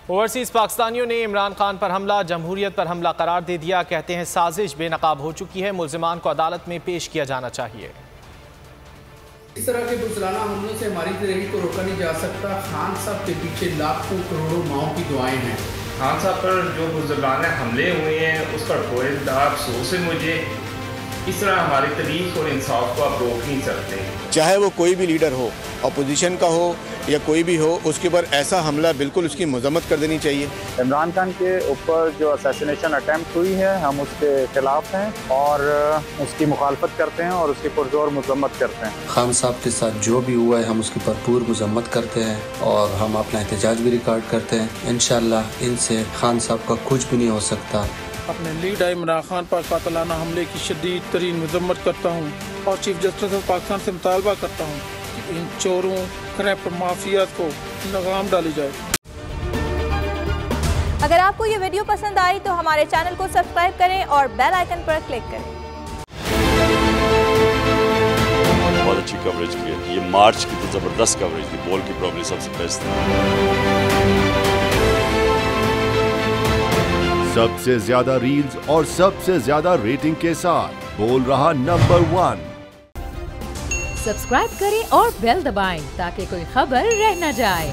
Overseas पाकिस्तानियों ने इमरान खान पर हमला जमहूरियत पर हमला करार दे दिया। कहते हैं साजिश बेनकाब हो चुकी है, मुल्जिमान को अदालत में पेश किया जाना चाहिए। इस तरह के बुज़दिलाना हमलों से हमारी तरक्की को रोका नहीं जा सकता। खान साहब के पीछे लाखों करोड़ों माओं की दुआएं हैं। खान साहब पर जो बुज़दिलाना हमले हुए हैं उस पर कोई अफसोस है मुझे। इस तरह हमारी तारीख और इंसाफ को आप रोक नहीं सकते। चाहे वो कोई भी लीडर हो, अपोजिशन का हो या कोई भी हो, उसके ऊपर ऐसा हमला बिल्कुल उसकी मजम्मत कर देनी चाहिए। इमरान खान के ऊपर जो असैसिनेशन अटैम्प्ट हुई है, हम उसके खिलाफ हैं और उसकी मुखालफत करते हैं और उसकी पुरजोर मजम्मत करते हैं। खान साहब के साथ जो भी हुआ है हम उसकी भरपूर मजम्मत करते हैं और हम अपना एहतजाज भी रिकॉर्ड करते हैं। इंशाअल्लाह इनसे खान साहब का कुछ भी नहीं हो सकता। अपने लीडर इमरान खान पर कातलाना हमले की शदीद तरीन मजम्मत करता हूँ और चीफ जस्टिस ऑफ पाकिस्तान से मुतालबा करता हूँ कि इन चोरों करप्ट माफिया को लगाम डाली जाए। अगर आपको ये वीडियो पसंद आई तो हमारे चैनल को सब्सक्राइब करें और बेल आइकन पर क्लिक करें। बहुत अच्छी कवरेज की है, ये मार्च की तो जबरदस्त कवरेज थी, बॉल की प्रॉब्लम सबसे बेस्ट थी। सबसे ज्यादा रील्स और सबसे ज्यादा रेटिंग के साथ बोल रहा नंबर 1। सब्सक्राइब करें और बेल दबाएं ताकि कोई खबर रह न जाए।